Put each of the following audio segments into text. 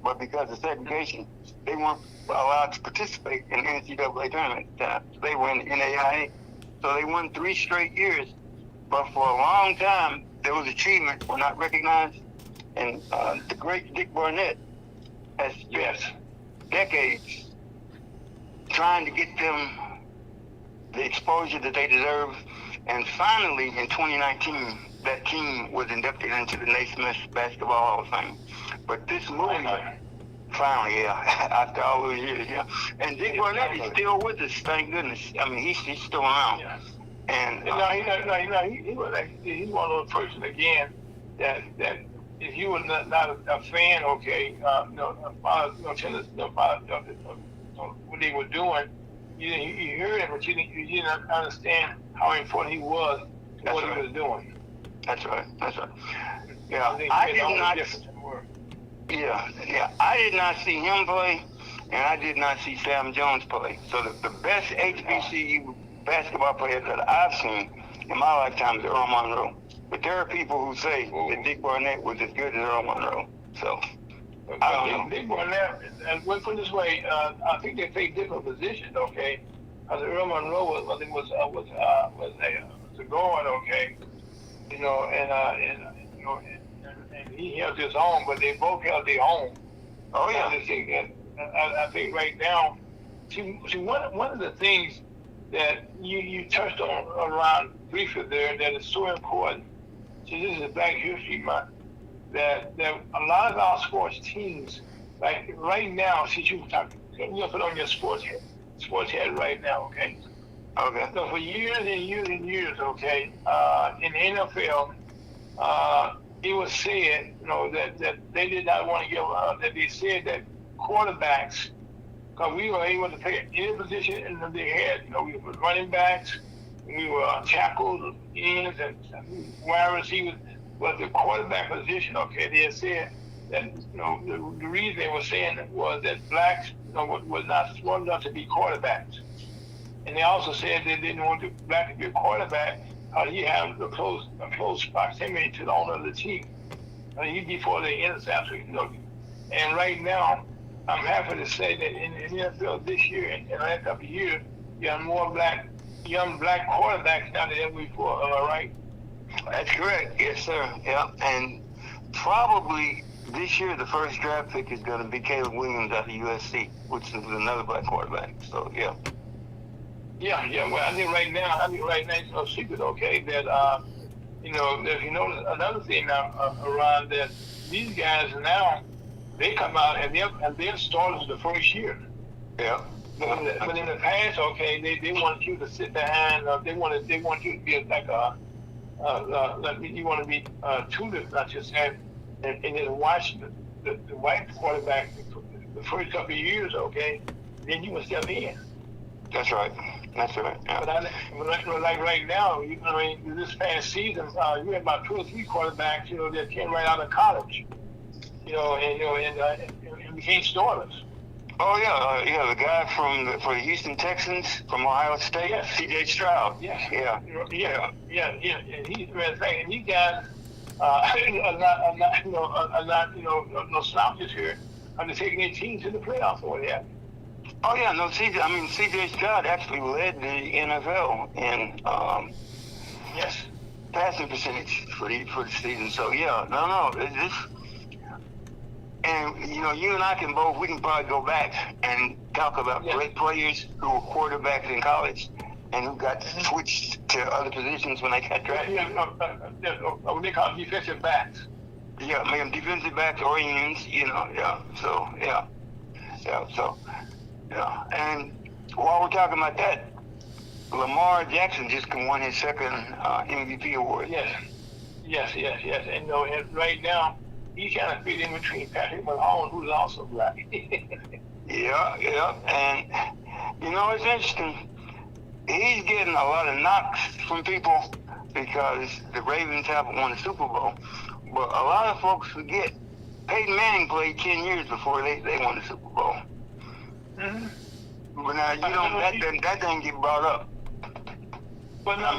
but because of segregation, they weren't allowed to participate in the NCAA tournament at the time. So they were in the NAIA. So they won 3 straight years. But for a long time, those achievements were not recognized. And the great Dick Barnett has spent decades trying to get them the exposure that they deserve. And finally, in 2019, that team was inducted into the Naismith Basketball Hall of Fame. But this movie, finally, after all those years, And Dick Barnett is still with us, thank goodness. I mean, he's still around. Yeah. And he's one of those person again that if you were not a fan, okay, what they were doing, you heard it, but you didn't understand how important he was to what he was doing. That's right. Yeah, I did not see him play, and I did not see Sam Jones play. So the best HBCU basketball player that I've seen in my lifetime is Earl Monroe. But there are people who say that Dick Barnett was as good as Earl Monroe. So I don't know. Dick Barnett, and put it this way, I think they played different positions, okay? Because Earl Monroe was a guard, okay? And he held his own, but they both held their own. Oh yeah. I think right now, see one of the things that you touched on around briefly there that is so important. So this is Black History Month. That a lot of our sports teams, like right now, since you're put on your sports head right now, okay? Okay. So for years and years and years, okay, in the NFL, it was said, that they did not want to give that they said that quarterbacks, because we were able to play any position in they had, we were running backs, we were tackles, ends, and wide receivers, but the quarterback position, okay, they had said that, the reason they were saying was that blacks, was not smart enough to be quarterbacks. And they also said they didn't want the black to be a quarterback because he had a close proximity to the owner of the team. He'd be for the interceptor, And right now, I'm happy to say that in the NFL this year and the last couple of years, you have more young black quarterbacks now than ever before. Am I right? That's correct. Yes, sir. Yeah. And probably this year, the first draft pick is going to be Caleb Williams out of USC, which is another black quarterback. So, yeah. Yeah. Well, I think right now, it's no secret, okay, that, if you notice another thing now, around that these guys now, they come out and they're starters the first year. Yeah. But in the past, okay, they wanted you to sit behind. They want you to be like you want to be tutored, not just and then watch the white quarterback the first couple of years, okay. Then you will step in. That's right. Yeah. But like right now, this past season, you had about 2 or 3 quarterbacks, that came right out of college, and became starters. Oh yeah, the guy from the Houston Texans from Ohio State, C.J. Stroud. Yeah. And these guys are not no slouches here. They're taking their team to the playoffs or what have you. Oh yeah, no, C.J. Stroud actually led the NFL in passing percentage for the season. So yeah, this. And you and I can probably go back and talk about great players who were quarterbacks in college and who got switched to other positions when they got drafted. What they call defensive backs. Yeah, make them defensive backs or ends. So and while we're talking about that, Lamar Jackson just won his second MVP award. Yes. And right now, he's kind of fit in between Patrick Mahomes, who's also black. Yeah. And, it's interesting. He's getting a lot of knocks from people because the Ravens haven't won the Super Bowl. But a lot of folks forget Peyton Manning played 10 years before they won the Super Bowl. Mm-hmm. But now, that didn't get brought up. But now,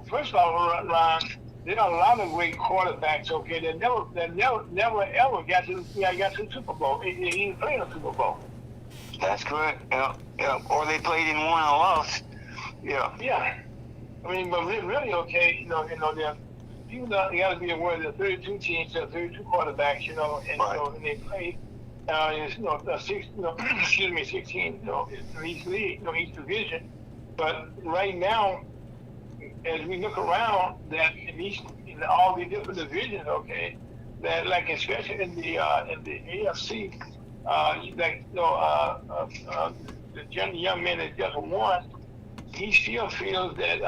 first of all, Ron, there are a lot of great quarterbacks, okay, that never ever got to the Super Bowl. He didn't play in the Super Bowl. That's correct. Yeah, yeah. Or they played in one and lost. Yeah. Yeah. I mean, but really, okay, there you got to be aware that 32 teams, there are 32 quarterbacks, Right. and they play, excuse me, 16, in each league, each division. But right now, as we look around, that in all the different divisions, okay, that like especially in the AFC, like the young man that just won, he still feels that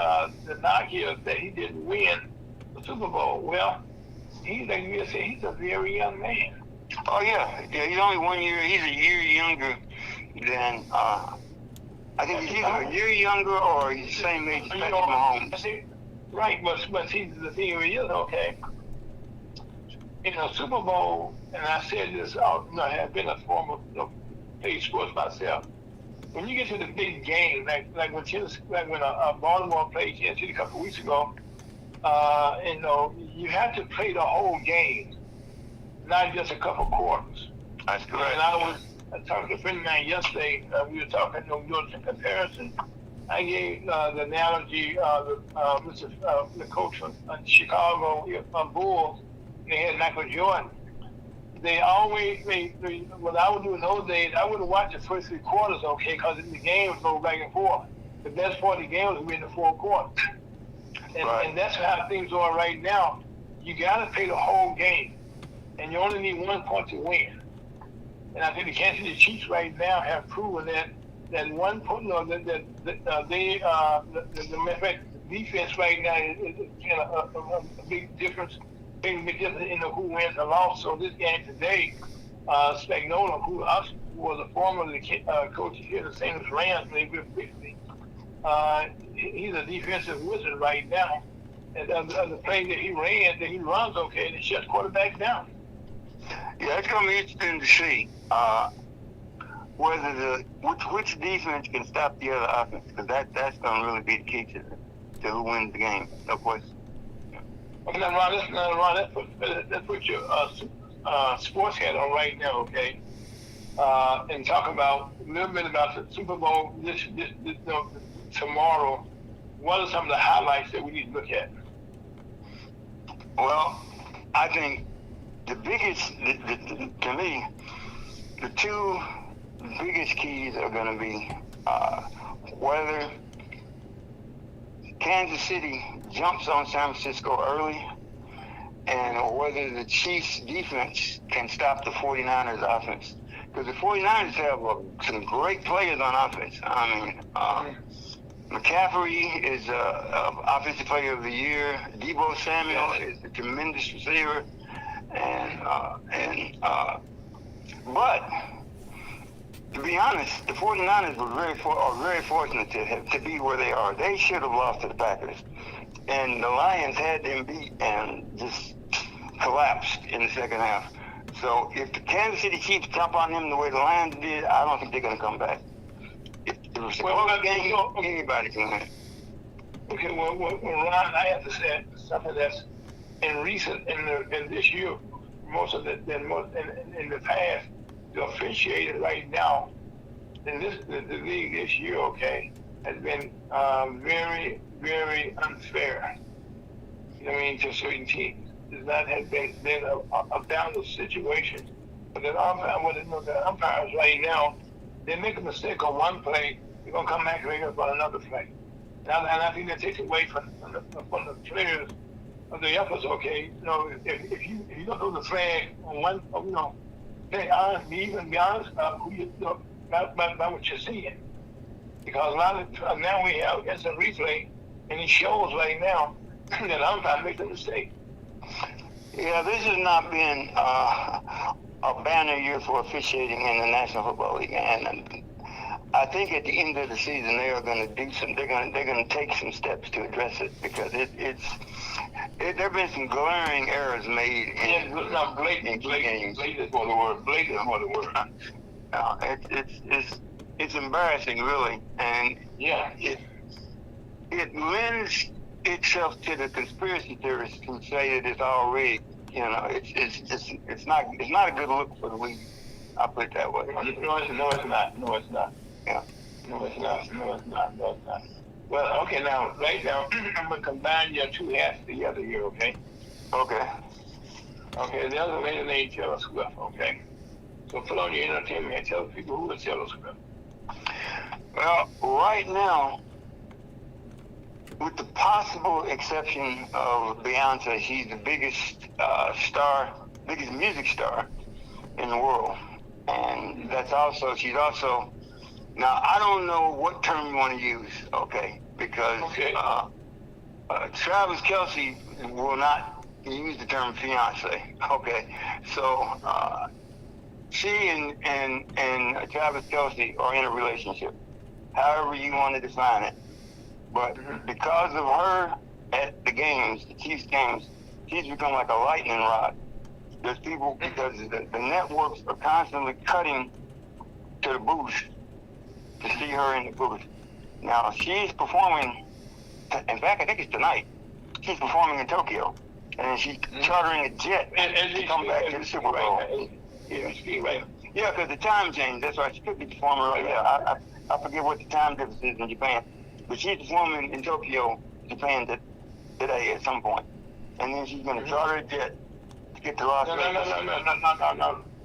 the knock is that he didn't win the Super Bowl. Well, he's like you said, he's a very young man. Oh yeah, yeah. He's only 1 year. He's a year younger than. I think he's either a year younger or he's the same age as Patrick Mahomes. Right, but see, the thing is, okay, in a Super Bowl, and I said this, I have been a former played sports myself. When you get to the big game, like when Baltimore played Kansas City a couple of weeks ago, you have to play the whole game, not just a couple quarters. That's correct. And I talked to a friend of mine yesterday. We were talking, doing some comparison. I gave the analogy, the coach from Chicago Bulls. They had Michael Jordan. They always, what I would do in those days, I would have watched the first 3 quarters, okay, because the game would go back and forth. The best part of the game was in the 4th quarter. And that's how things are right now. You got to play the whole game, and you only need 1 point to win. And I think the Kansas City Chiefs right now have proven that 1 point, the defense right now is a big difference. Big difference in who wins and lost. So this game today, Spagnuolo, who was a former coach here at the St. Louis Rams, he's a defensive wizard right now. And the play that he runs okay, and he shuts quarterbacks down. Yeah, it's going to be interesting to see whether which defense can stop the other offense, because that's going to really be the key to who wins the game. No question. Okay, now, Ron, let's put your sports hat on right now, okay? And talk about a little bit about the Super Bowl tomorrow. What are some of the highlights that we need to look at? Well, I think the biggest, to me, the 2 biggest keys are going to be whether Kansas City jumps on San Francisco early, and whether the Chiefs' defense can stop the 49ers' offense. Because the 49ers have some great players on offense. I mean, McCaffrey is Offensive Player of the Year. Deebo Samuel is a tremendous receiver. But to be honest, the 49ers are very fortunate to be where they are. They should have lost to the Packers. And the Lions had them beat and just collapsed in the second half. So if the Kansas City Chiefs jump on them the way the Lions did, I don't think they're going to come back. If it was a close game, anybody can win. Okay, well, Ron, I have to say something that's in this year, most of in the past, the officiating right now in the league this year, okay, has been very, very unfair. You know what I mean, to certain teams. Does not have been a balanced situation. But the umpires right now, they make a mistake on one play, they're gonna come back and make up on another play. And I think that takes away from the players of the efforts. Okay, if you don't throw the flag on one, be honest about who about what you're seeing, because a lot of now we have instant replay, and it shows right now that umpire makes a mistake. Yeah, this has not been a banner year for officiating in the National Football League, and I think at the end of the season they are going to do some. They're going to take some steps to address it, because there have been some glaring errors made. Blatant is more the word. Blatant is more the word. It's embarrassing, really, and yeah, it lends itself to the conspiracy theorists who say that it's all rigged. You know, it's not a good look for the league. I'll put it that way. No, it's not. No, it's not. Yeah. No, it's not. No, it's not. No, it's not. Well, okay, now, right now, I'm going to combine your two hats together here, okay? Okay. Okay, the other lady named Taylor Swift, okay? So put on your entertainment and tell people who is Taylor Swift. Well, right now, with the possible exception of Beyonce, she's the biggest biggest music star in the world. And she's also, now I don't know what term you want to use, okay? Because Travis Kelce will not use the term fiance, okay? So she and Travis Kelce are in a relationship, however you want to define it. But because of her at the games, the Chiefs games, she's become like a lightning rod. There's people, because the networks are constantly cutting to the booth to see her in the booth. Now, she's performing, in fact, I think it's tonight, she's performing in Tokyo. And she's chartering a jet to come back to the Super Bowl. Yeah, because the time changed. That's why she could be performing right now. I forget what the time difference is in Japan. But she's performing in Tokyo, Japan today at some point. And then she's going to charter a jet to get to Las Vegas.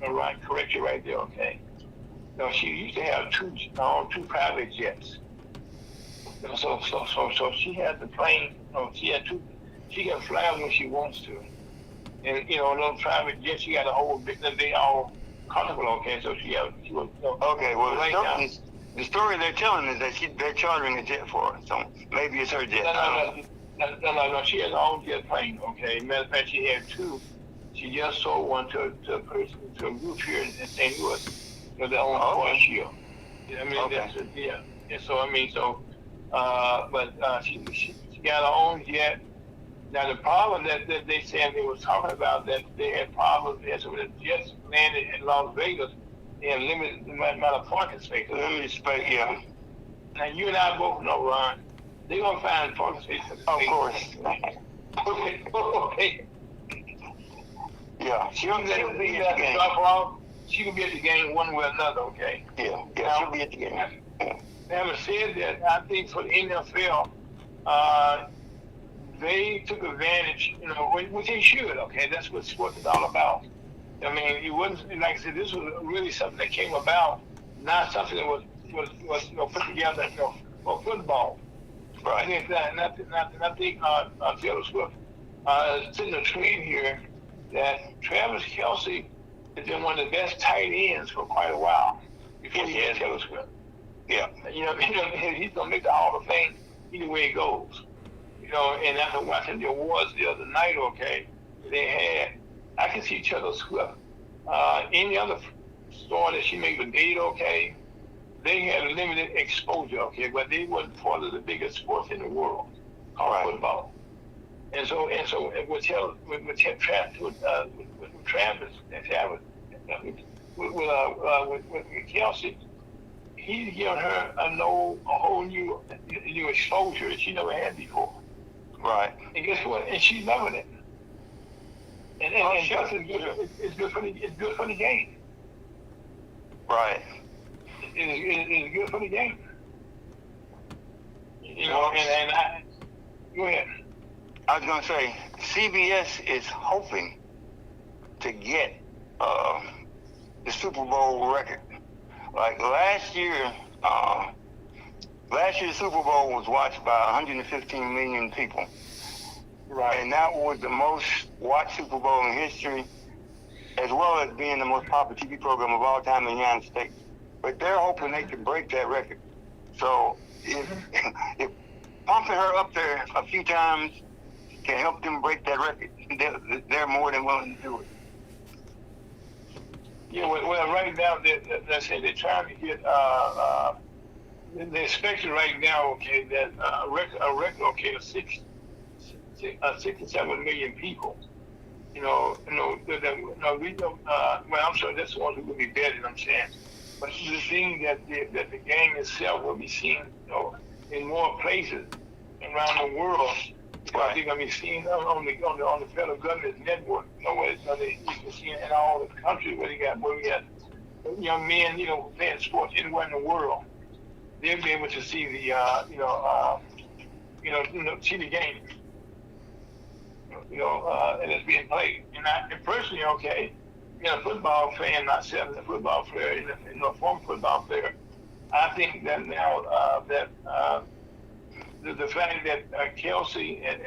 No, right. Correct you right there, okay? No, she used to have two private jets. So she had the plane, she had two, she can fly when she wants to. And, those private jets, she got a whole bit, they all comfortable, okay? So she was, okay, well, the story they're telling is that they're chartering a jet for her, so maybe it's her jet. No. She has her own jet plane, okay? Matter of fact, she had two. She just sold one to a person, to a group here in St. Louis. Their own Porsche. I mean, And so, but she got her own jet. Now, the problem that they said they were talking about, that they had problems as when the jets landed in Las Vegas, they had limited amount of parking space. Limited space, yeah. Now, you and I both know, Ron, they're going to find parking space. Of course. Okay. Yeah, she'll be at the game. She can be at the game one way or another, okay? Yeah, she'll be at the game. Having said that, I think for the NFL, they took advantage, which they should, okay? That's what sports is all about. I mean, it wasn't, like I said, this was really something that came about, not something that was put together, for football. Right. I think that, I think Taylor Swift sitting a trend here that Travis Kelce has been one of the best tight ends for quite a while before he had Taylor Swift. Yeah. He's gonna make the Hall of Fame either way it goes. And after watching the awards the other night, okay, I can see Taylor Swift. Any other store that she made with date, okay, they had a limited exposure, okay, but they wasn't part of the biggest sports in the world, called football. And so with Kelsey, he's given her a whole new exposure that she never had before. Right. And guess what? And she's loving it. And it's good for the game. Right. It's good for the game. Go ahead. I was going to say, CBS is hoping to get the Super Bowl record. Like last year, the Super Bowl was watched by 115 million people. Right. And that was the most watched Super Bowl in history, as well as being the most popular TV program of all time in the United States. But they're hoping they can break that record. So if pumping her up there a few times can help them break that record, they're more than willing to do it. Yeah, well, right now, they're saying they're trying to get, they're expecting right now, okay, that a record, okay, of 67 million people. Well, I'm sure that's the ones who will be betting, I'm saying. But the thing that the game itself will be seen, in more places around the world Right. They're gonna be seen on the federal government network. Where you can see in all the countries where we got young men, playing sports anywhere in the world. They'll be able to see the see the game. And it's being played. And personally, okay, a football fan, myself, a football player, a former football player, I think that now the fact that Kelsey and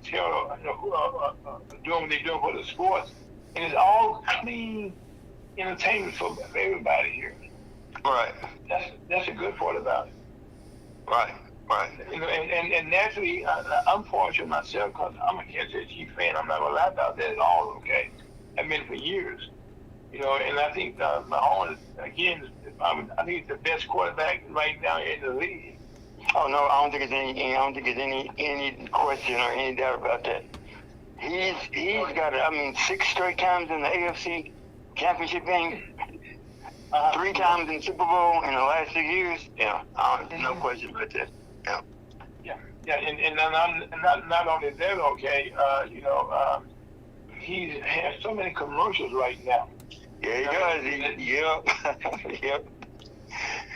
Terrell, doing what they're doing for the sports, and it's all clean entertainment for everybody here. Right. That's a good part about it. Right. Right. And naturally, I'm fortunate myself because I'm a Kansas City Chiefs fan. I'm not gonna lie about that at all. Okay, I've been for years. And I think Mahomes again. I think he's the best quarterback right now in the league. Oh no, I don't think there's any question or any doubt about that. He's got 6 straight times in the AFC championship game. 3 times in Super Bowl in the last 6 years. Yeah, no question about that. Yeah, and not only that, okay, he has so many commercials right now. Yeah, he does. Yep.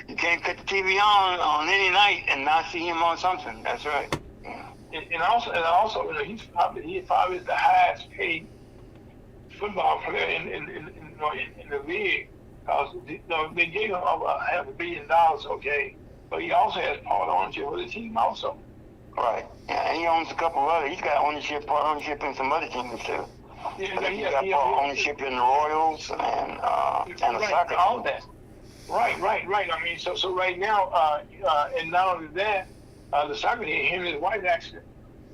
You can't cut the TV on any night and not see him on something. That's right. Yeah. And also, he's probably the highest paid football player in the league. Because they gave him $500 million, okay, but he also has part ownership with the team also. Right. Yeah, and he owns a couple of other. He's got part ownership in some other teams too. Yeah, he's got part ownership in the Royals and the soccer. All that. Right. I mean, so right now, and not only that, the soccer team, him and his wife actually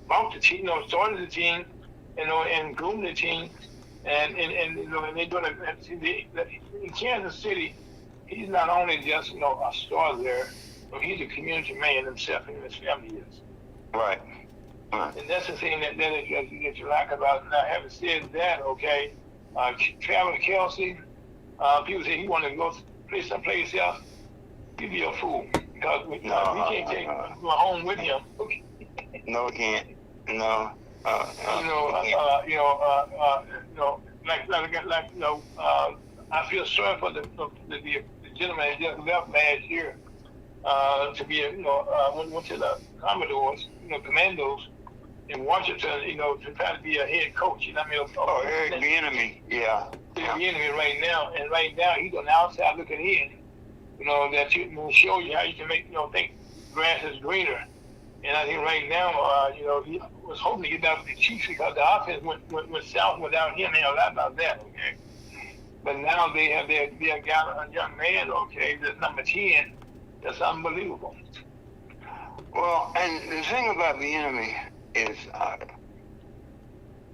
bought the team, started the team, and groomed the team. And they're doing in Kansas City. He's not only just a star there, but he's a community man himself, and his family is. Right. And that's the thing that you like about it. Now, having said that, okay, Travis Kelsey, people say he wanted to go play someplace else. He'd be a fool because we can't take Mahomes with him. No, we can't. No. I feel sorry for the gentleman that just left last year to be went to the Commodores, Commandos in Washington, to try to be a head coach. Eric Bieniemy, yeah. Bieniemy right now, and right now he's on the outside looking in. That will show you how you can make think grass is greener. And I think right now, he was hoping to get down to the Chiefs because the offense went south without him. They know a lot about that, okay? But now they have got a young man, okay, that's number 10. That's unbelievable. Well, and the thing about Bieniemy is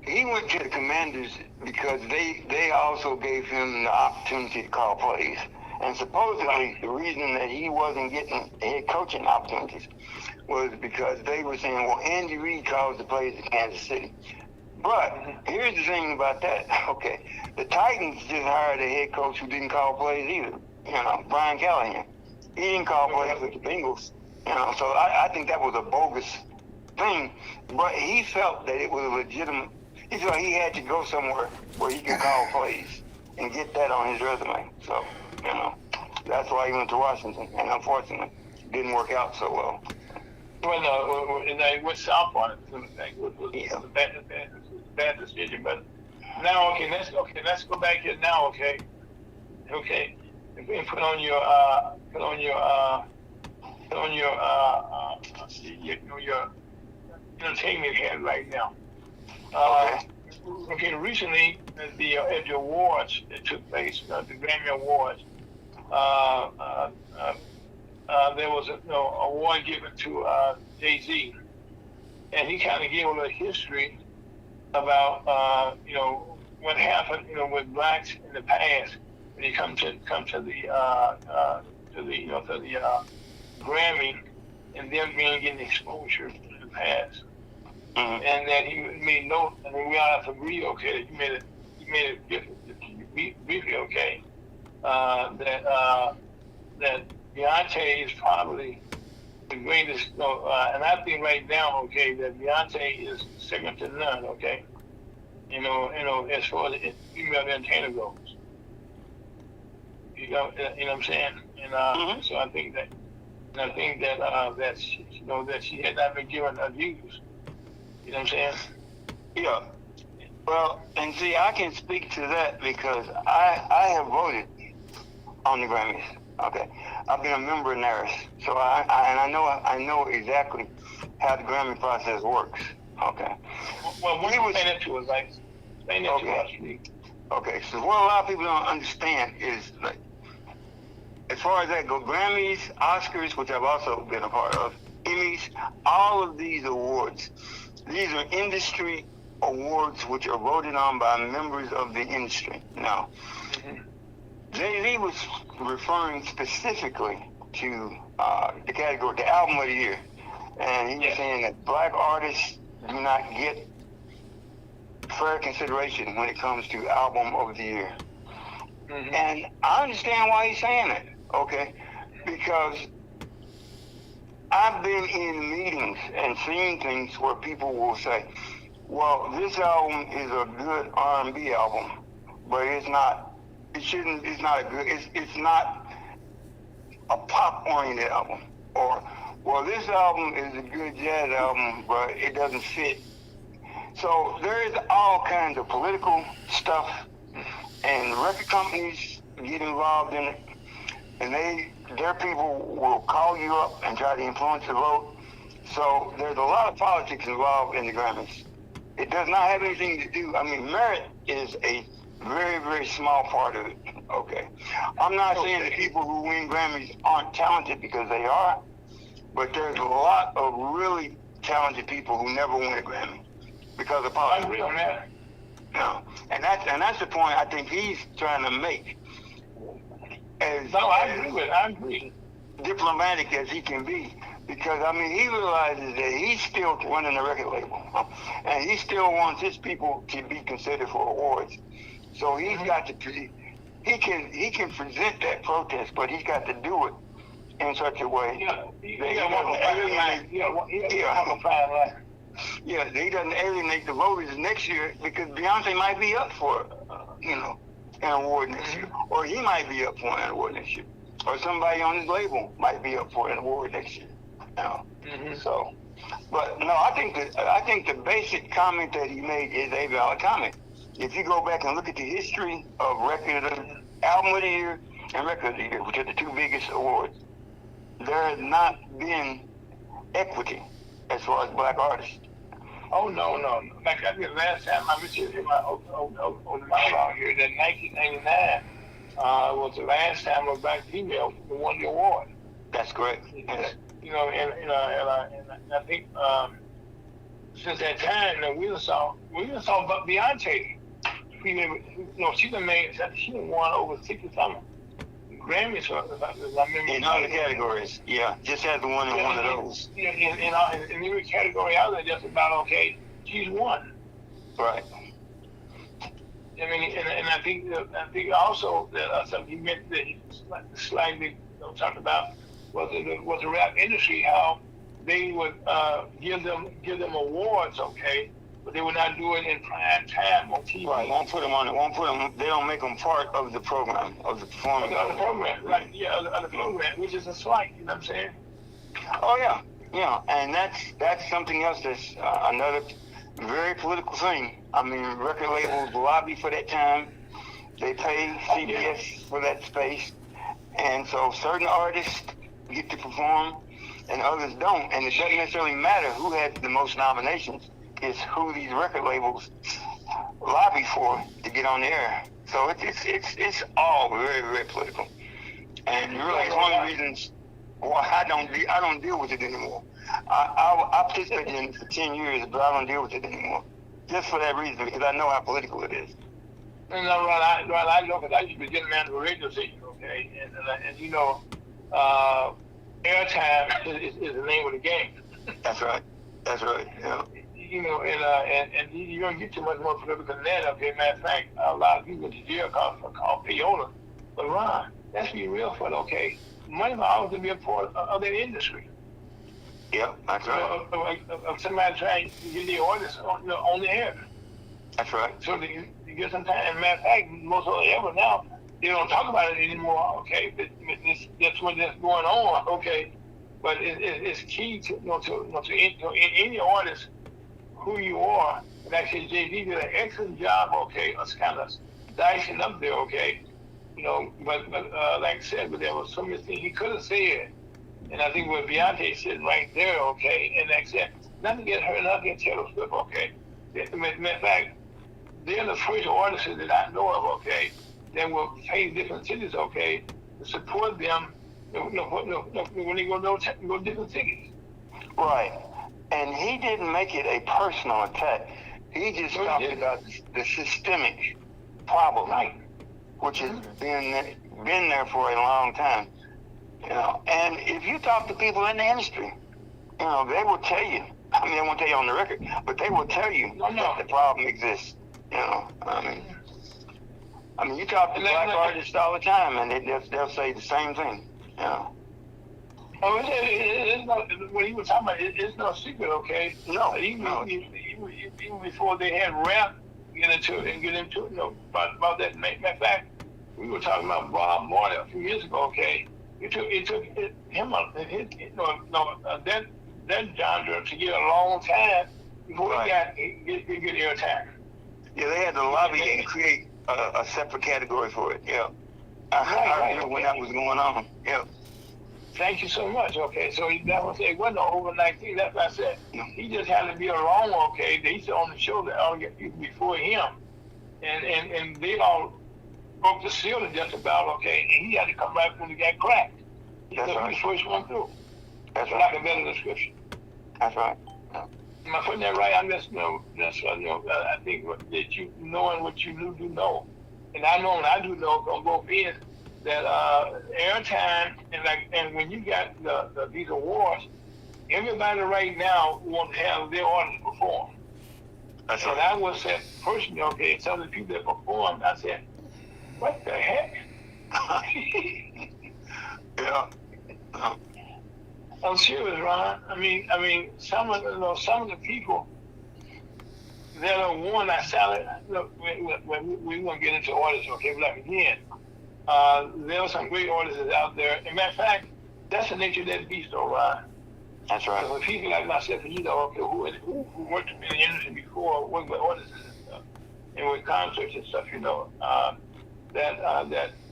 he went to the Commanders because they also gave him the opportunity to call plays. And supposedly the reason that he wasn't getting head coaching opportunities was because they were saying, well, Andy Reid calls the plays in Kansas City. But here's the thing about that. Okay, the Titans just hired a head coach who didn't call plays either. Brian Callahan. He didn't call plays with the Bengals. So I think that was a bogus thing. But he felt that it was a legitimate. He felt he had to go somewhere where he could call plays and get that on his resume. So, that's why he went to Washington. And unfortunately, it didn't work out so well. Well, and they went south on it. It was a bad decision. But now, let's go back here now. Okay, and put on your entertainment hat right now. Recently at the awards that took place, the Grammy Awards, there was an award given to Jay-Z, and he kind of gave a little history about what happened with blacks in the past when you come to the Grammy and them getting exposure in the past. Mm-hmm. And that he made note, and we all have to agree, okay, that he made it briefly, okay, that Beyonce is probably the greatest. And I think right now, okay, that Beyonce is second to none. Okay, as far as female entertainer goes. You know what I'm saying? And so I think that, that she had not been given her dues. You know what I'm saying? Yeah. Well, and see, I can speak to that because I have voted on the Grammys. Okay, I've been a member in theirs, so I know exactly how the Grammy process works. Okay. Well, what you explain it to us, like, explain it to us, please. Okay, so what a lot of people don't understand is, like, as far as that go, Grammys, Oscars, which I've also been a part of, Emmys, all of these awards, these are industry awards which are voted on by members of the industry. Now, Jay-Z was referring specifically to the category, the album of the year. And he was saying that black artists do not get fair consideration when it comes to album of the year. And I understand why he's saying that, okay? Because I've been in meetings and seen things where people will say, well, this album is a good R&B album, but it's not a pop-oriented album. Or, well, this album is a good jazz album, but it doesn't fit. So there's all kinds of political stuff, and record companies get involved in it, and their people will call you up and try to influence the vote. So there's a lot of politics involved in the Grammys. It does not have anything to do, merit is a very, very small part of it, okay? I'm not saying that people who win Grammys aren't talented, because they are, but there's a lot of really talented people who never win a Grammy because of politics. I agree on that. No, and that's the point I think he's trying to make. I agree. Diplomatic as he can be, because he realizes that he's still running a record label, and he still wants his people to be considered for awards. So he's got to. He can present that protest, but he's got to do it in such a way that he doesn't alienate the voters next year, because Beyonce might be up for an award next year, or he might be up for an award next year, or somebody on his label might be up for an award next year. So, but no, I think the basic comment that he made is a valid comment. If you go back and look at the history of album of the year and record of the year, which are the two biggest awards, there has not been equity as far as black artists. Oh no. Like I did last time, I was in my out here that 1999 was the last time a black female won the award. That's correct. Yes. And I think since that time, we saw Beyonce. She won over 60-something Grammys in other categories. Yeah, just had the one in one of those. In every category out there, just about okay. She's won. Right. And I think also that something he meant that he slightly talked about was the rap industry, how they would give them awards, okay, but they would not do it in prime time on TV. Right, they don't make them part of the program, of the performance. Of the program, right, of the program, which is a slight, you know what I'm saying? Oh, yeah, and that's something else that's another very political thing. Record labels lobby for that time. They pay CBS for that space. And so certain artists get to perform and others don't. And it doesn't necessarily matter who had the most nominations. It's who these record labels lobby for to get on the air. So it's all very, very political. And really, it's one of the reasons why I don't deal with it anymore. I participated in it for 10 years, but I don't deal with it anymore. Just for that reason, because I know how political it is. And I know, because I used to be getting man of a radio station, okay? And airtime is the name of the game. That's right. Yeah. And you don't get too much more political than that. Okay, matter of fact, a lot of people in the jail called payola. But Ron, let's be real for it, okay? Money will always be a part of that industry. Yep, that's right. Of somebody trying to get the orders on the air. That's right. So they get some time. And matter of fact, most of ever now, they don't talk about it anymore. Okay, but that's what that's going on. Okay, but it's key to any artist who you are. And actually, JD did an excellent job. Okay, of kind of dicing up there. Okay, but like I said, but there was so many things he could have said. And I think what Beyonce sitting right there, okay, and like I said, not to get her, not to get Taylor Swift, okay. Matter of fact, they're the first artists that I know of, okay, that will pay different cities, okay, to support them when they go different cities. Right. And he didn't make it a personal attack. He just talked about the systemic problem, right, which has been there for a long time. And if you talk to people in the industry, they will tell you. I mean, they won't tell you on the record, but they will tell you that the problem exists. I mean, you talk to black artists all the time, and they'll say the same thing. Oh, it's not, what he was talking about, it's no secret, okay? No. Even before they had rap get into about that. Matter of fact, we were talking about Bob Marley a few years ago, okay? It took him that genre to get a long time before he get airtime. Yeah, they had to lobby and create a separate category for it. Yeah, I remember when that was going on. Yeah. Thank you so much. Okay, so that was it wasn't an overnight thing. That's what I said. He just had to be alone. Okay, they used to on the show that all get people before him, and they all broke the ceiling just about, okay, and he had to come back when he got cracked. That's right. He was the first one through. That's right. Like a better description. That's right. Yeah. Am I putting that right? I'm just, I think that you knowing what you do know. And I know, and I do know on both ends, that airtime, and when you got these awards, everybody right now wants to have their artists perform. That's and right. I was said personally, okay, some of the people that performed, I said, what the heck? Yeah. I'm serious, Ron. I mean, some of the people that are one. I salad. Look, we're gonna get into artists, okay? But like again, there are some great artists out there. As a matter of fact, that's the nature of that beast, though, Ron. That's right. So people like myself, okay, who worked in the industry before, worked with artists and stuff, and with concerts and stuff,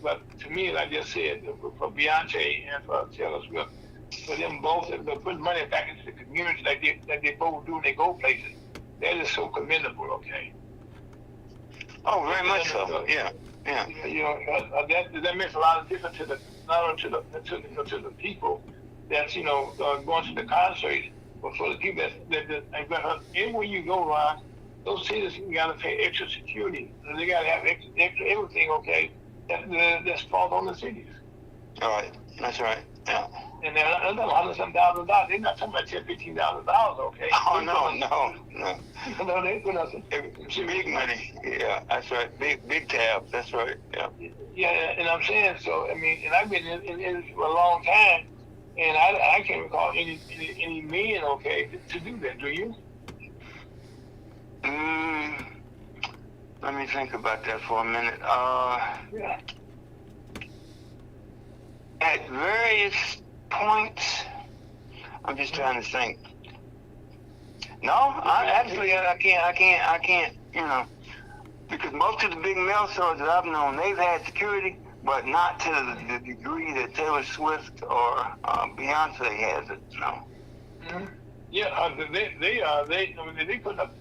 But to me, like I just said, for Beyonce and for Taylor Swift, for them both, they're putting money back into the community like they both do when they go places. That is so commendable, okay? Oh, very much so. Yeah. That makes a lot of difference not only to the people that's going to the concert, but for the people that anywhere you go, Ron, those cities got to pay extra security. They got to have extra everything, okay? That's falls on the cities. All right. That's right. Yeah. And they're $100,000. They're not talking about $10,000-$15,000, okay? Oh, no. No, they put us It's big money. Yeah, that's right. Big tab. That's right. Yeah. Yeah, and I'm saying, so, I mean, and I've been in it for a long time, and I can't recall any men, okay, to do that. Do you? Let me think about that for a minute. Yeah. At various points, I'm just trying to think. No, I can't, because most of the big male stars that I've known, they've had security, but not to the degree that Taylor Swift or Beyonce has it. No. Mm-hmm. Yeah, they put up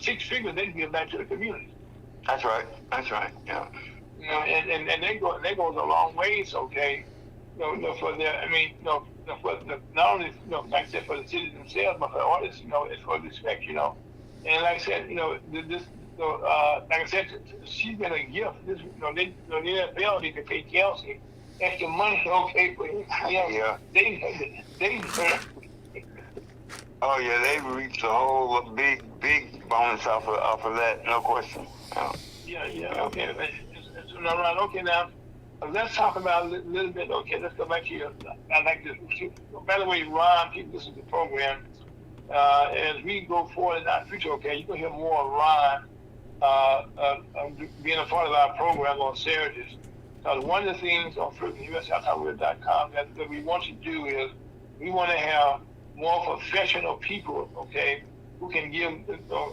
6 figures they can give back to the community. That's right. Yeah. And they goes a long ways, okay. For their, for the, not only, like I said, for the cities themselves, but for artists, it's for respect, And like I said, this, like I said, she's been a gift. This, the NFL need to pay Kelsey extra money, okay, for him. Yeah. They. Oh yeah, they reached a whole big bonus off of that, no question. Yeah, okay. So now, Ron, okay, now, Let's talk about a little bit. Okay, let's go back to your. I like this. By the way, Ron, people listen to the program. As we go forward in our future, okay, you can hear more of Ron being a part of our program on Saturdays. Because one of the things on USOuttalkwith.com that we want to do is we want to have more professional people, okay, who can give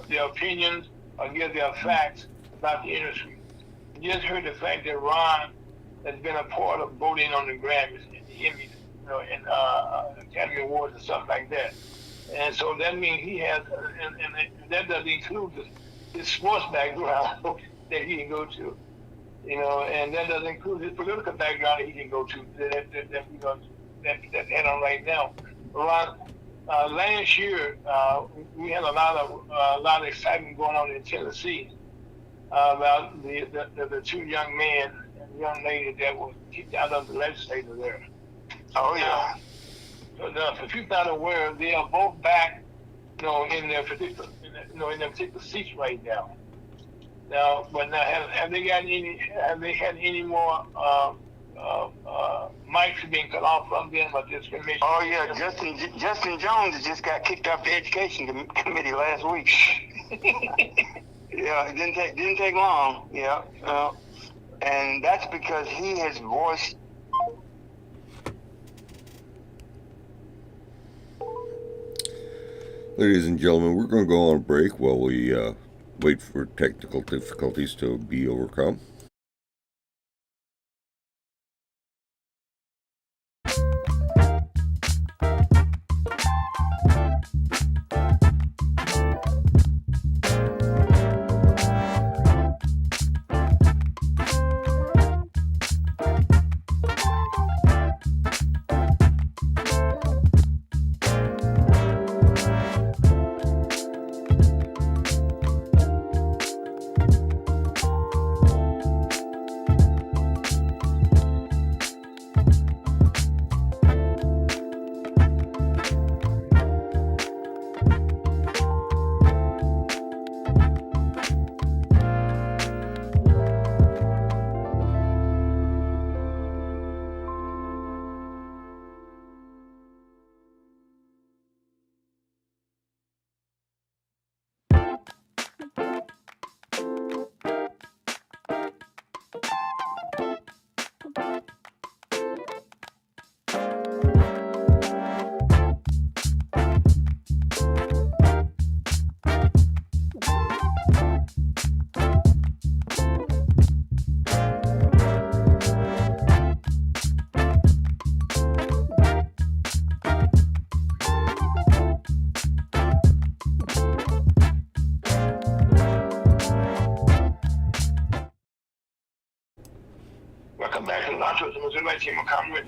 their opinions or give their facts about the industry. You just heard the fact that Ron has been a part of voting on the Grammys and the Emmys, and Academy Awards and stuff like that. And so that means he has, and that doesn't include his sports background that he can go to, and that doesn't include his political background that he can go to that head on right now. Ron, last year we had a lot of excitement going on in Tennessee about the two young men and young lady that were kicked out of the legislature there. Oh yeah. So for people not aware, they are both back, in their particular, in their particular seats right now. Now, but now, have they had any more mics being cut off from them or discrimination? Oh yeah, Justin Jones just got kicked off the education committee last week. Yeah, it didn't take long. Yeah, and that's because he has voiced. Ladies and gentlemen, we're going to go on a break while we wait for technical difficulties to be overcome.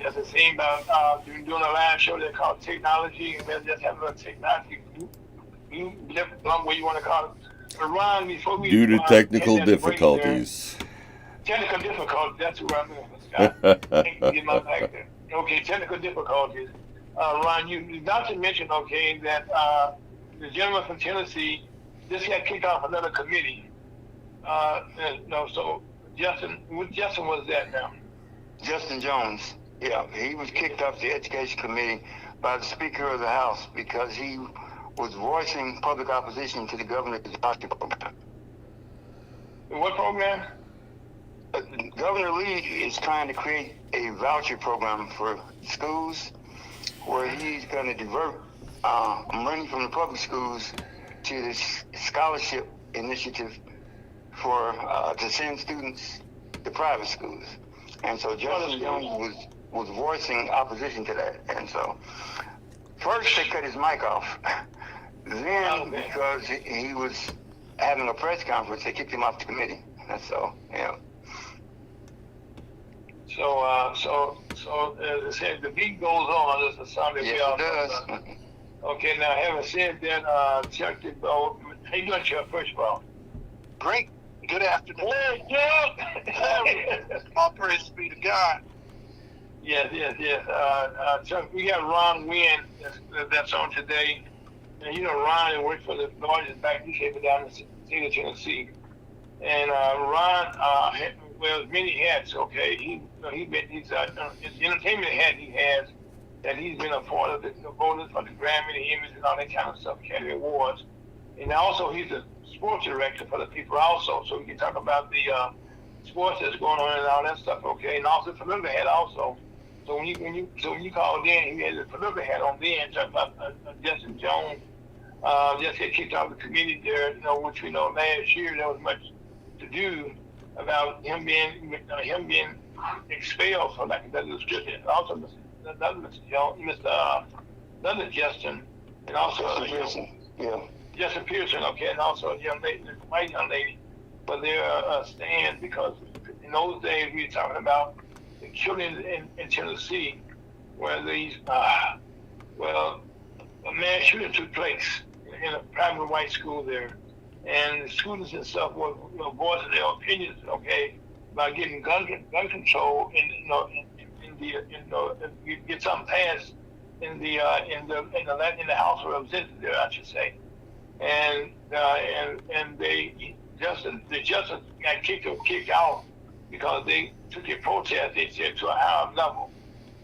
As a theme about doing a live show they call technology, and they're just having a technology what you want to call it. But Ron, before we due to technical difficulties. Technical difficulties, that's who I'm in. Get my back there. Okay, technical difficulties. Ron, you not to mention, okay, that the gentleman from Tennessee just got kicked off another committee. So Justin, what Justin was that now? Justin Jones, yeah, he was kicked off the Education Committee by the Speaker of the House because he was voicing public opposition to the governor's voucher program. What program? Governor Lee is trying to create a voucher program for schools where he's going to divert money from the public schools to this scholarship initiative for to send students to private schools. And so Justin Jones was voicing opposition to that. And so first they cut his mic off. Then because he was having a press conference, they kicked him off the committee. And so, yeah. So as I said, the beat goes on. There's a song that we all know. Okay, now having said that, Chuck, how you doing, Chuck, first of all? Great. Good afternoon. All praise be to God. Yes. Chuck, we got Ron Wynn that's on today. And Ron worked for the largest bank newspaper down in the state of Tennessee. And Ron wears many hats. Okay, his entertainment hat he has, that he's been a part of the voters for the Grammy, the Emmys, and all that kind of stuff, Academy Awards, and also he's a sports director for the people also, so we can talk about the sports that's going on and all that stuff. Okay, and also political hat also. So when you called in, he had a political hat on then, talking about Justin Jones. Just had kicked off the committee there, which we know last year there was much to do about him being expelled for lack of better description. And also Mr. Justin, and also Justin Pearson, okay, and also a young lady, a white young lady, but they're stand because in those days we were talking about the killing in Tennessee, where these a mass shooting took place in a private white school there, and the students and stuff were voicing their opinions, okay, about getting gun control and get something passed in the House of Representatives there, I should say, and Justin got kicked out because they took their protest, they said, to a higher level,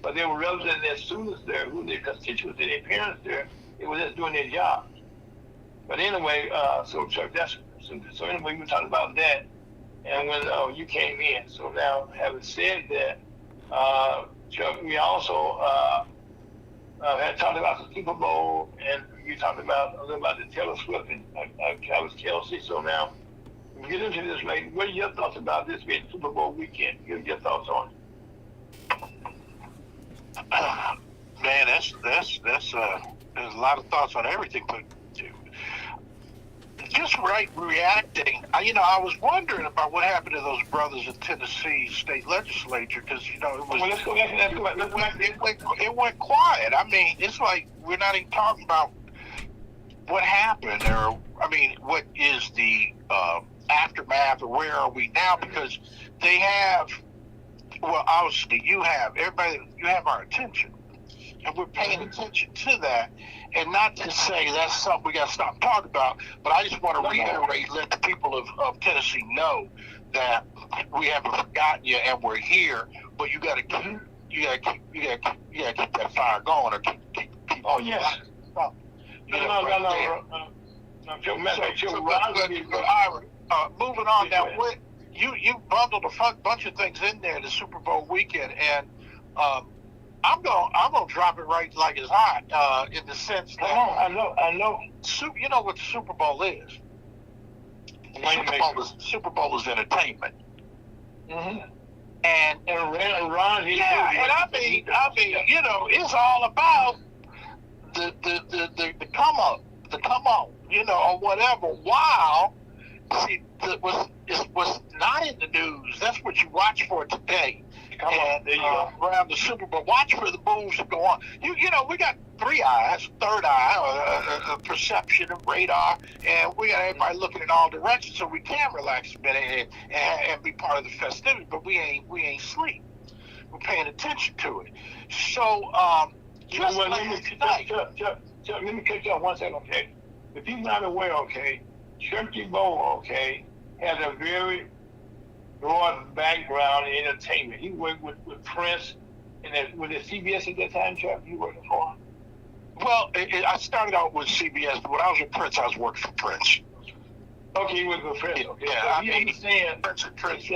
but they were representing their students there, who their constituents and their parents there. They were just doing their job. But anyway, so Chuck, so anyway, we were talking about that, and when you came in. So now, having said that, Chuck, we also had talked about the Super Bowl, and we talked about a little about the Taylor Swift and Travis Kelce. So now, we get into this, like, what are your thoughts about this being Super Bowl weekend? Give your thoughts on it. Man, that's there's a lot of thoughts on everything, but just reacting. I was wondering about what happened to those brothers in Tennessee state legislature, because it was. Well, let's go back. It went quiet. I mean, it's like we're not even talking about what happened, or what is the aftermath, or where are we now? Because they have. Well, obviously, you have our attention, and we're paying attention to that. And not to say that's something we got to stop talking about, but I just want to reiterate, let the people of Tennessee know that we haven't forgotten you, and we're here. But you got to keep that fire going, or keep. Oh yes. Moving on now. You bundled a bunch of things in there the Super Bowl weekend, and I'm gonna drop it right like it's hot. In the sense that I know. You know what the Super Bowl is? Super Bowl is entertainment. Mm-hmm. And Ron, and I mean, it's all about the come up, or whatever. While what's not in the news, that's what you watch for today. Around the Super Bowl, watch for the moves that go on. We got three eyes, third eye, a perception of radar, and we got everybody looking in all directions, so we can relax a minute and be part of the festivity. But we ain't sleep. We're paying attention to it. So just let me cut you off 1 second, okay? If you're not aware, okay, Churchy Bowl, okay, has a very broad background in entertainment. He worked with Prince, and was it CBS at that time, Chuck? You working for? Well, I started out with CBS, but when I was with Prince, I was working for Prince. Okay, you worked with Prince. Okay, yeah, so understand Prince.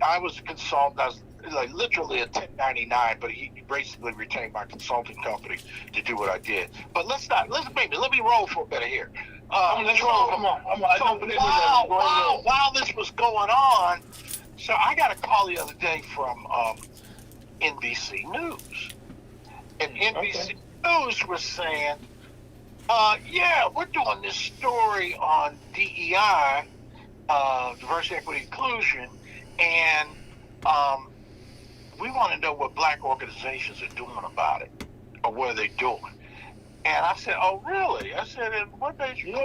I was a consultant. I was like literally a 1099, but he basically retained my consulting company to do what I did. But let me roll for a minute here. Let's roll. Come on. While this was going on, so I got a call the other day from NBC News, and NBC News was saying, we're doing this story on DEI, diversity, equity, inclusion, and we want to know what black organizations are doing about it, or what are they doing. And I said, "Oh, really?" I said, "And what they do?"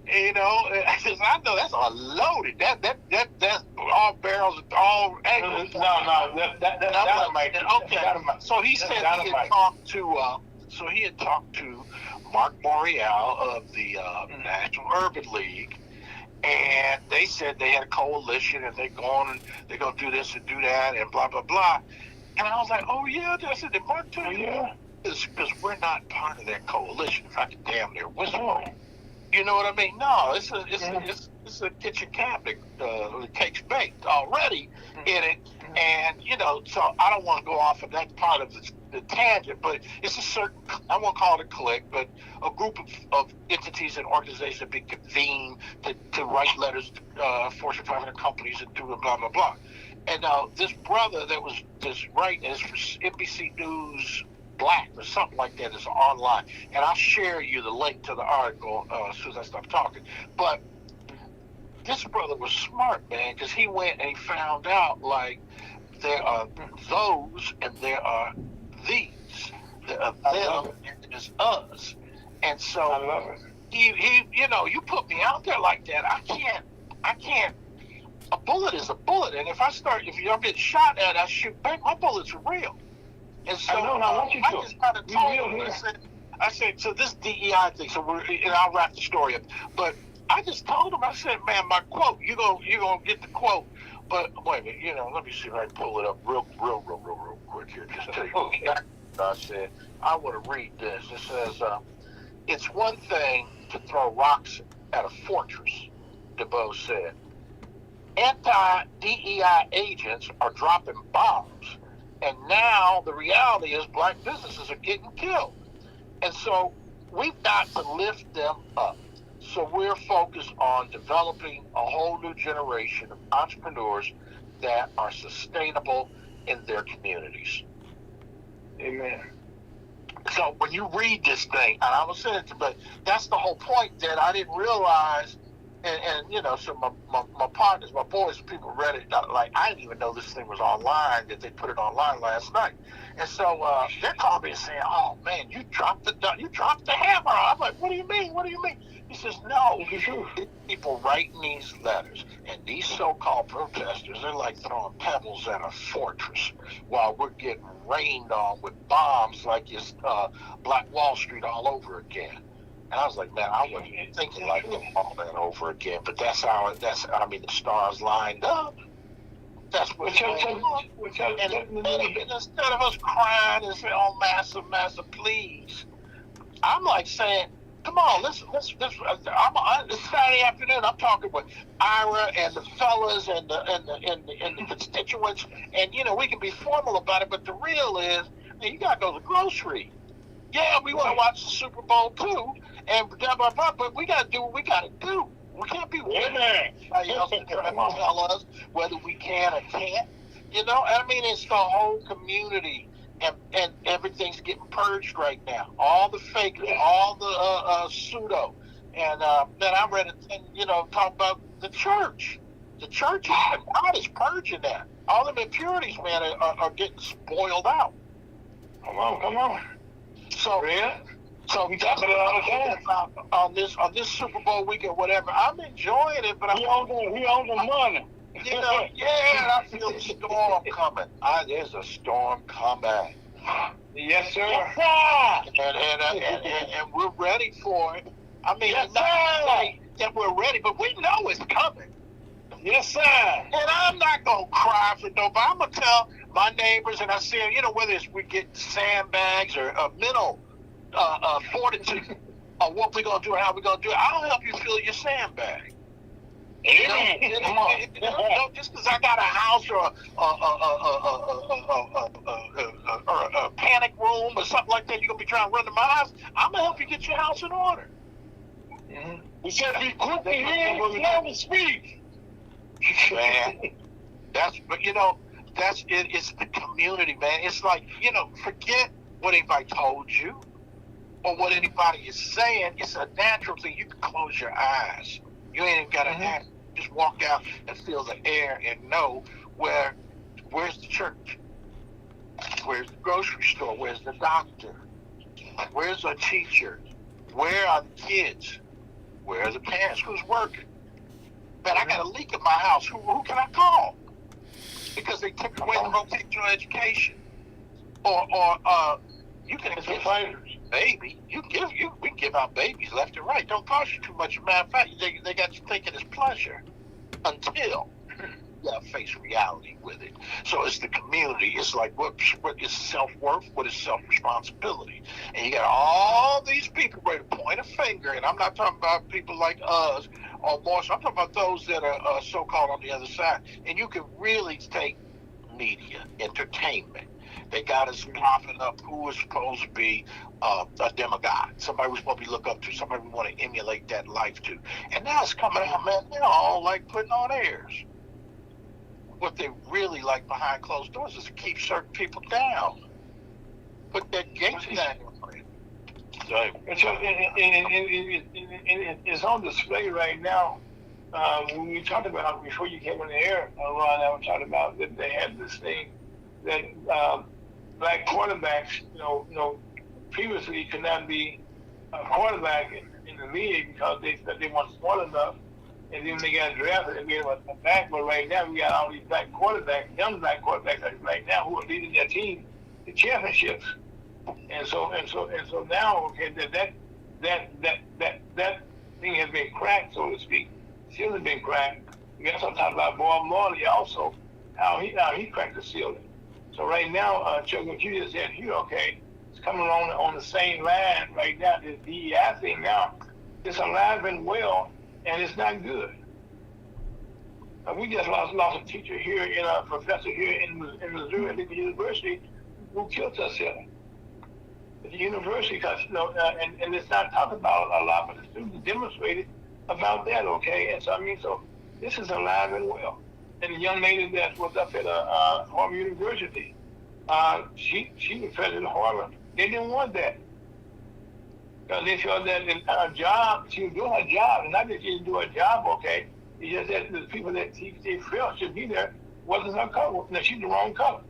Because I know that's a loaded. That's all barrels, all angles. No, that's dynamite. Okay. Dynamite. So he said he had talked to Mark Morial of the National Urban League, and they said they had a coalition and they're going to do this and do that and blah blah blah. And I was like, oh yeah, I said, did Mark tell you? Yeah. Because we're not part of that coalition. If I could damn near whistle, you know what I mean? No, it's a kitchen cabinet. The cake's baked already in it, and so I don't want to go off of that part of the tangent, but it's a certain, I won't call it a clique, but a group of entities and organizations that be convened to write letters to Fortune 500 companies and do blah blah blah. And this brother that was just writing is for NBC News Black or something like that is online, and I'll share you the link to the article as soon as I stop talking. But this brother was smart, man, because he went and he found out like there are those and there are these, there are them and there's us, and so I love it. he you put me out there like that, I can't. A bullet is a bullet, and if I'm getting shot at, I shoot back. My bullets are real. And so I just kind of told him, I said, so this DEI thing, and I'll wrap the story up. But I just told him, I said, man, my quote, you're gonna get the quote. But wait a minute, let me see if I can pull it up real quick here. Just tell you what I said. I want to read this. It says, it's one thing to throw rocks at a fortress, DeBose said. Anti-DEI agents are dropping bombs. And now the reality is black businesses are getting killed. And so we've got to lift them up. So we're focused on developing a whole new generation of entrepreneurs that are sustainable in their communities. Amen. So when you read this thing, and I was saying it, but that's the whole point that I didn't realize. And so my partners, my boys, people read it. Like, I didn't even know this thing was online, that they put it online last night. And so they're calling me and saying, "Oh man, you dropped the hammer." I'm like, "What do you mean? What do you mean?" He says, "No, people writing these letters, and these so-called protesters, they're like throwing pebbles at a fortress while we're getting rained on with bombs like it's Black Wall Street all over again." And I was like, man, I wasn't thinking like them all that over again. But the stars lined up. That's what instead of us crying and saying, "Oh, massa, please," I'm like saying, "Come on, let's." It's Saturday afternoon. I'm talking with Ira and the fellas and the constituents, and we can be formal about it. But the real is, man, you gotta go to the grocery. Yeah, we want to watch the Super Bowl too, and blah blah blah. But we gotta do what we gotta do. We can't be waiting for everybody else to tell us whether we can or can't. I mean, it's the whole community, and everything's getting purged right now. All the fake, all the pseudo, and then I read a thing, talk about the church. The church, God is purging that. All them impurities, man, are getting spoiled out. Come on. So, we talking about on this Super Bowl weekend, whatever. I'm enjoying it, but he owns the money. Yeah, I feel the storm coming. There's a storm coming. Yes, sir. And we're ready for it. I mean, yes, not say that we're ready, but we know it's coming. Yes, sir. And I'm not gonna cry for nobody. I'm gonna tell my neighbors, and I say, whether it's we get sandbags or mental fortitude of what we're gonna do and how we're gonna do it, I'll help you fill your sandbag. Just because I got a house or a panic room or something like that, you're gonna be trying to run to my house. I'm gonna help you get your house in order. We said be quick to hear, slow to speak. Man, that's it. It's the community, man. It's like, forget what anybody told you or what anybody is saying. It's a natural thing. You can close your eyes. You ain't even got to have. Just walk out and feel the air and know where's the church, where's the grocery store, where's the doctor, where's the teacher, where are the kids, where are the parents, who's working. Man, I got a leak in my house. Who can I call? Because they took away the vocational education, or you can get baby, we can give out babies left and right. Don't cost you too much. As a matter of fact, they got you thinking it's pleasure until you gotta face reality with it. So it's the community. It's like what is self-worth? What is self-responsibility? And you got all these people ready to point a finger, and I'm not talking about people like us or more. So I'm talking about those that are so-called on the other side. And you can really take media, entertainment. They got us propping up who is supposed to be a demigod, somebody we're supposed to be look up to, somebody we want to emulate that life to. And now it's coming out, man, they're all like putting on airs. What they really like behind closed doors is to keep certain people down. Put that gangster down. And so it's on display right now. When we talked about before you came on the air, Ron and I were talking about that they had this thing that black quarterbacks, previously could not be a quarterback in the league because they weren't smart enough, and then they got drafted and gave us a back. But right now we got all these black quarterbacks, young black quarterbacks right now who are leading their team to championships. And so now, okay, that thing has been cracked, so to speak. Seal has been cracked. We got some talk about Bob Marley also, how he cracked the ceiling. So right now, Chuck, what you just said here, okay, it's coming on the same line right now. This DEI thing now, it's alive and well, and it's not good. We just lost a teacher here, a professor here in Missouri at the university who killed herself. At the university, because and it's not talked about a lot, but the students demonstrated about that, okay? And so this is alive and well. And the young lady that was up at Harvard University, she was president of Harvard. They didn't want that. Because they felt that in her job, she was doing her job, and not that she didn't do her job, okay? It's just that the people that they felt should be there wasn't her color. No, she's the wrong color.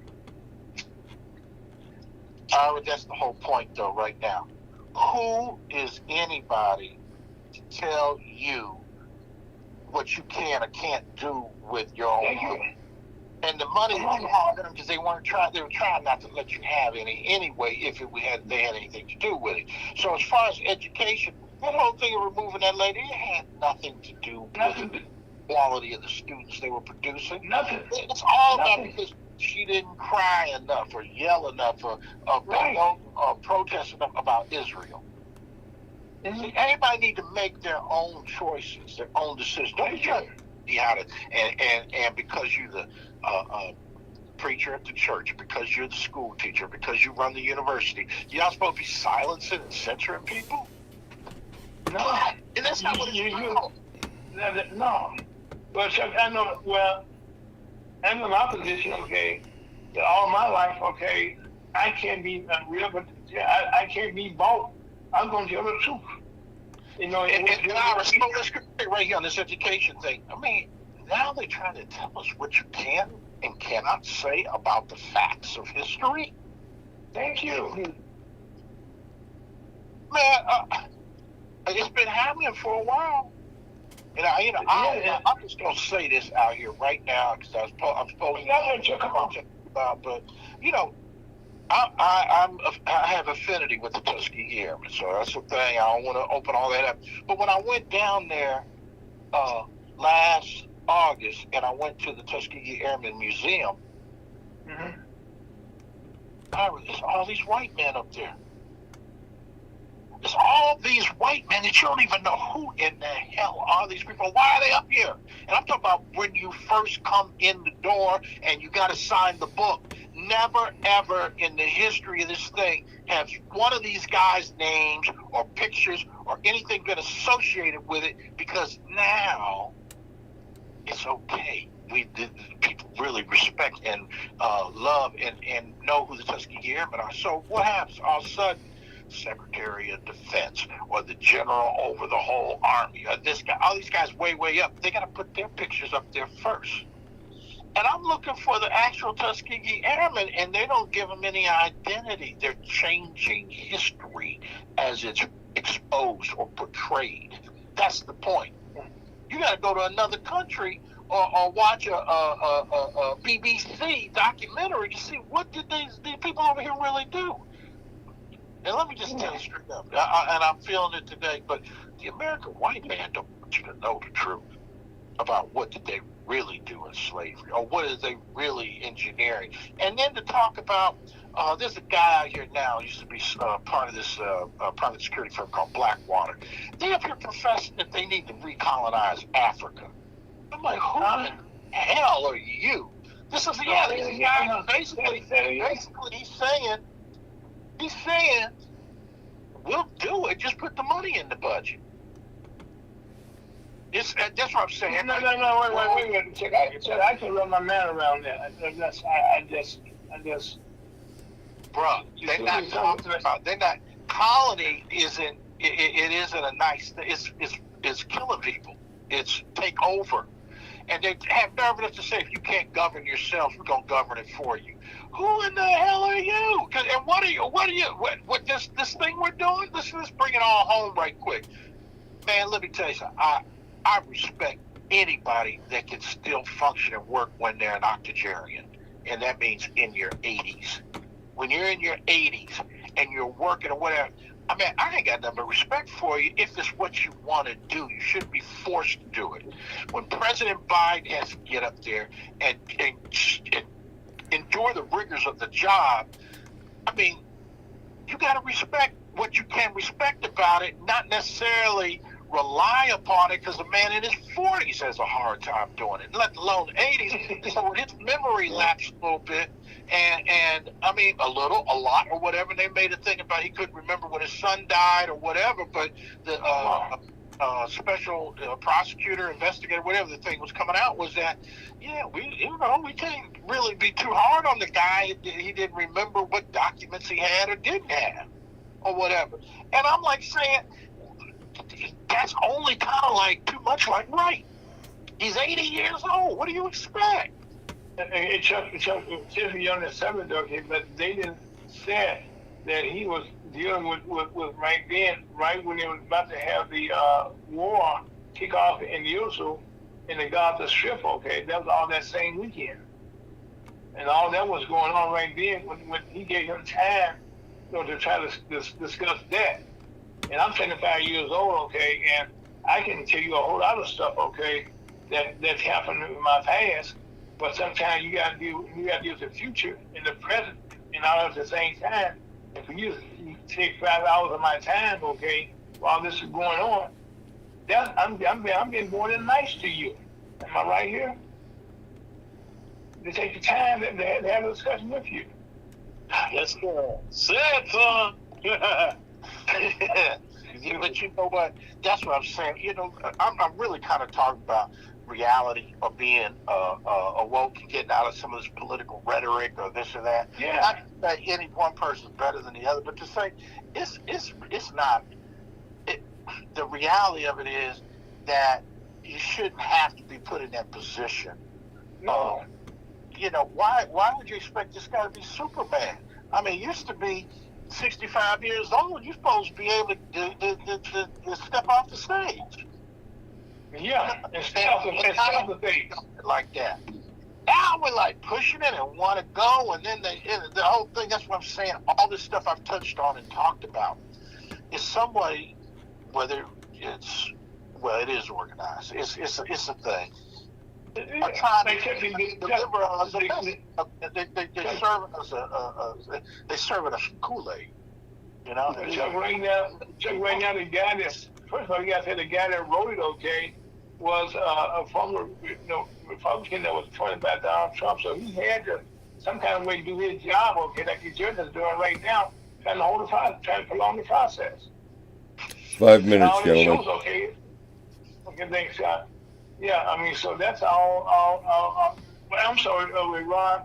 That's the whole point, though, right now. Who is anybody to tell you what you can or can't do with your own money? And the money that you have them because they were trying not to let you have any anyway if they had anything to do with it. So as far as education, that whole thing of removing that lady, it had nothing to do with the quality of the students they were producing. Nothing. It's all about because she didn't cry enough or yell enough or protest enough about Israel. Everybody need to make their own choices, their own decisions. Don't try to be how to and because you're the preacher at the church, because you're the school teacher, because you run the university, you're not supposed to be silencing and censoring people. No, and that's not what it's No, but Chuck, I know. Well, I'm in my position, okay. That all my life, okay, I can't be real, but I can't be bought. I'm going to tell the truth. And let's get right here on this education thing. I mean, now they're trying to tell us what you can and cannot say about the facts of history. Thank you. Man, it's been happening for a while. And I'm just going to say this out here right now because I'm supposed to talk about, but, I have affinity with the Tuskegee Airmen, so that's the thing. I don't want to open all that up. But when I went down there last August and I went to the Tuskegee Airmen Museum, there's all these white men up there. There's all these white men that you don't even know who in the hell are these people. Why are they up here? And I'm talking about when you first come in the door and you got to sign the book. Never, ever in the history of this thing has one of these guys' names or pictures or anything been associated with it because now it's okay. People really respect and love and know who the Tuskegee Airmen are. So what happens? All of a sudden, Secretary of Defense or the general over the whole army or this guy, all these guys way up, they got to put their pictures up there first. And I'm looking for the actual Tuskegee Airmen, and they don't give them any identity. They're changing history as it's exposed or portrayed. That's the point. You got to go to another country or watch a BBC documentary to see what did these people over here really do. And let me just tell you straight up, and I'm feeling it today, but the American white man don't want you to know the truth about what did they really do in slavery, or what is they really engineering. And then to talk about, there's a guy out here now, used to be part of this private security firm called Blackwater. They up here professing that they need to recolonize Africa. I'm like, who in the hell are you? This is, yeah, this guy basically he's saying, we'll do it, just put the money in the budget. That's what I'm saying. No, wait. Check, I can run my man around that. I just. Bruh, they're not talking about. They're not. Colony isn't. It isn't a nice thing. It's killing people. It's take over, and they have nerve enough to say, if you can't govern yourself, we're gonna govern it for you. Who in the hell are you? And what are you? What this thing we're doing? Let's bring it all home right quick, man. Let me tell you something. I respect anybody that can still function and work when they're an octogenarian, and that means in your 80s. When you're in your 80s and you're working or whatever, I mean, I ain't got nothing but respect for you if it's what you want to do. You shouldn't be forced to do it. When President Biden has to get up there and endure the rigors of the job, I mean, you got to respect what you can respect about it, not necessarily rely upon it, because a man in his 40s has a hard time doing it, let alone 80s. So his memory lapsed a little bit, and I mean, a lot, or whatever. They made a thing about he couldn't remember when his son died or whatever, but the special prosecutor, investigator, whatever the thing was coming out was that, yeah, we can't really be too hard on the guy. He didn't remember what documents he had or didn't have or whatever. And I'm like saying, that's only kind of like too much like right. He's 80 years old. What do you expect? Chuck, you on the subject, okay, but they didn't say that he was dealing with right then, right when they were about to have the war kick off in Yusu in the Gaza Strip, okay? That was all that same weekend. And all that was going on right then when he gave him time, to try to discuss that. And I'm 75 years old, okay, and I can tell you a whole lot of stuff, okay, that's happened in my past. But sometimes you gotta deal with the future and the present, and all at the same time. If you take 5 hours of my time, okay, while this is going on, I'm being more than nice to you. Am I right here? To take the time to have a discussion with you. Yes, sir. Say it, son. But you know what? That's what I'm saying. You know, I'm really kind of talking about reality, or being awoke and getting out of some of this political rhetoric or this or that. Yeah. Not that any one person is better than the other, but to say it's not. The reality of it is that you shouldn't have to be put in that position. No. You know, why would you expect this guy to be Superman? I mean, it used to be 65 years old, you're supposed to be able to step off the stage. Yeah, and step the thing like that. Now we're like pushing it and want to go, and then the whole thing. That's what I'm saying. All this stuff I've touched on and talked about is some way, whether it is organized. It's a thing. I'm trying to deliver us a message. They serving us Kool-Aid. You know. Chuck, right now, the guy first of all, you got to say the guy that wrote it, okay, was a former Republican that was appointed by Donald Trump. So he had to some kind of way do his job, okay, like the judge is doing right now, trying to prolong the process. 5 minutes, gentlemen. Shows, okay, thanks, Scott. Yeah, I mean, so that's all. But I'm sorry, Ron,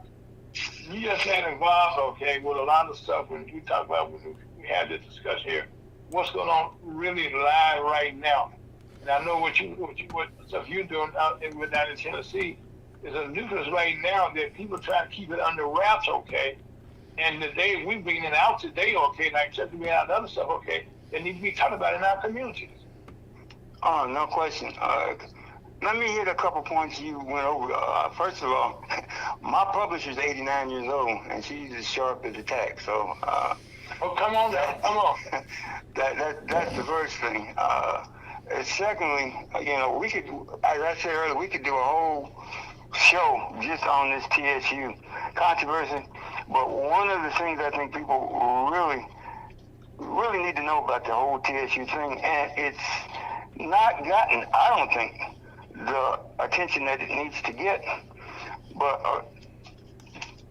you just got involved, okay, with a lot of stuff when we talk about when we had this discussion here. What's going on really live right now? And I know what stuff you're doing out in Tennessee. There's a nucleus right now that people try to keep it under wraps, okay? And today we bringing it out today, okay, like just bringing out other stuff, okay, that need to be talked about in our communities. Oh, no question. Let me hit a couple points you went over. First of all, my publisher's 89 years old, and she's as sharp as a tack. So Oh, come on now, come on. That's the first thing. And secondly, we could, as I said earlier, we could do a whole show just on this TSU controversy. But one of the things I think people really need to know about the whole TSU thing, and it's not gotten, I don't think, the attention that it needs to get. But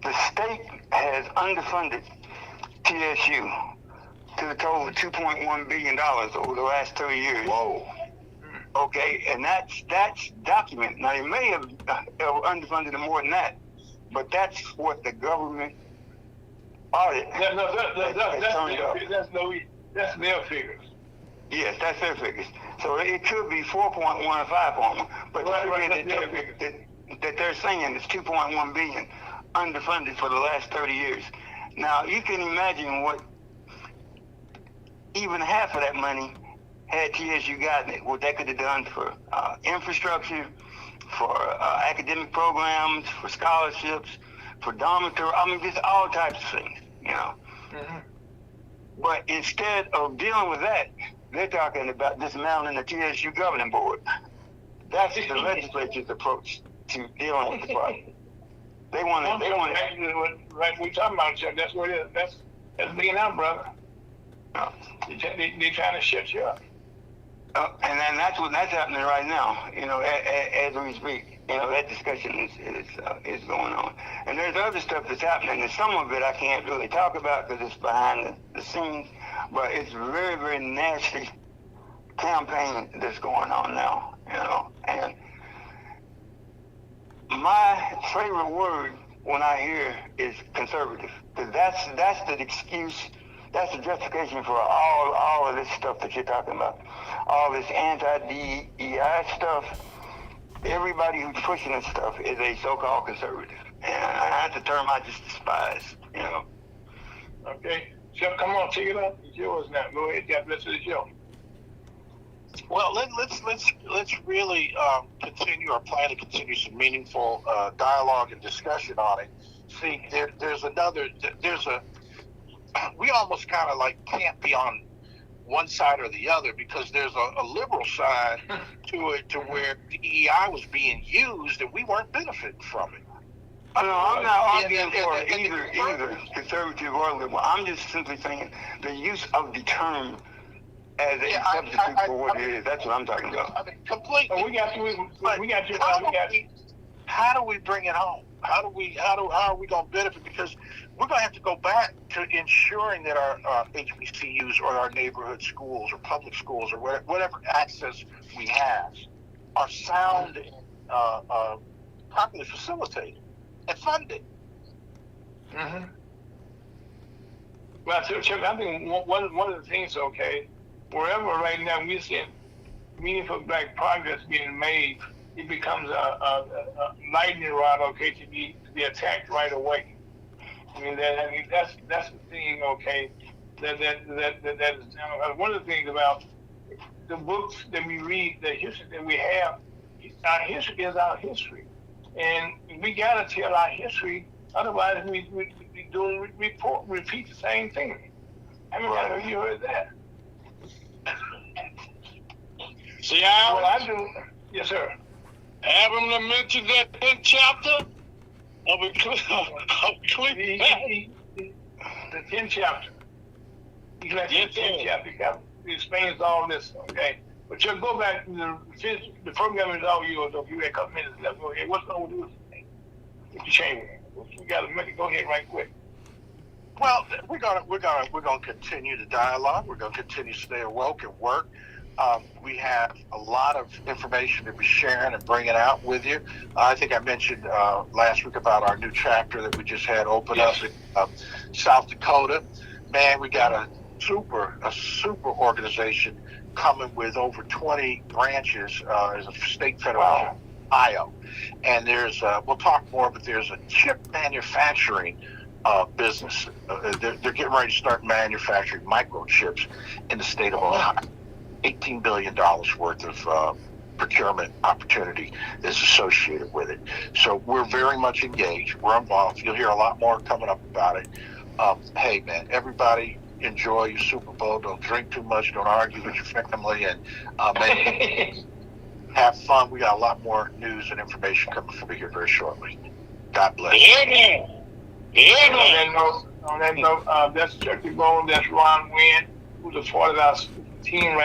the state has underfunded TSU to the total of $2.1 billion over the last 30 years. Whoa. Okay, and that's documented. Now, they may have underfunded it more than that, but that's what the government audit That's their figures. Yes, that's their figures. So it could be 4.1 or 5.1, but the figure that they're saying is 2.1 billion underfunded for the last 30 years. Now, you can imagine what even half of that money had TSU gotten it, what that could have done for infrastructure, for academic programs, for scholarships, for dormitory, just all types of things, Mm-hmm. But instead of dealing with that, they're talking about dismantling the TSU governing board. That's the legislature's approach to dealing with the problem. They want to. Right, we talking about, Chuck. That's what it is. That's being out, brother. They're trying to shut you up. And then that's happening right now. As we speak. That discussion is going on. And there's other stuff that's happening, and some of it I can't really talk about because it's behind the scenes. But it's very, very nasty campaign that's going on now. And my favorite word when I hear is conservative, because that's the excuse. That's the justification for all of this stuff that you're talking about. All this anti-DEI stuff. Everybody who's pushing this stuff is a so-called conservative. And that's a term I just despise, Okay. Chuck, come on, take it up. It's yours now. Go ahead. God bless you. It's yours. Well, let's really continue or plan to continue some meaningful dialogue and discussion on it. See, we almost kind of like can't be on one side or the other, because there's a liberal side to it, to where DEI was being used and we weren't benefiting from it. No, I'm not arguing for either conservative or liberal. I'm just simply saying the use of the term as a substitute for what it is. That's what I'm talking about. I mean, completely. Oh, we got you. How do we bring it home? How are we going to benefit? Because we're going to have to go back to ensuring that our HBCUs or our neighborhood schools or public schools or whatever access we have are sound and properly facilitated and funded. Mm-hmm. Well, Chuck, I think one of the things, okay, wherever right now we're seeing meaningful black progress being made, it becomes a lightning rod, okay, to be attacked right away. That's the thing, okay. That is one of the things about the books that we read, the history that we have. Our history is our history, and we gotta tell our history. Otherwise, we repeat the same thing. I mean, I know you heard that. See how? Well, I do. Yes, sir. Have him to mention that 10th chapter of The 10th chapter. You got the 10th chapter. It explains all this, okay? But you go back to the program is all yours. So you got a couple minutes left. Go ahead. What's going to do with the chamber? We got to make it. Go ahead right quick. Well, we're gonna continue the dialogue. We're gonna continue to stay awoke and work. We have a lot of information to be sharing and bringing out with you. I think I mentioned last week about our new chapter that we just had open up in South Dakota. Man, we got a super organization coming with over 20 branches as a state federation of Ohio. And there's we'll talk more, but there's a chip manufacturing business. They're getting ready to start manufacturing microchips in the state of Ohio. $18 billion worth of procurement opportunity is associated with it. So we're very much engaged. We're involved. You'll hear a lot more coming up about it. Hey, man, everybody, enjoy your Super Bowl. Don't drink too much. Don't argue with your family, and have fun. We got a lot more news and information coming for you here very shortly. God bless. Yeah, man. Yeah, man. On that note, that's Chucky Bone. That's Ron Wynn, who's a part of our team right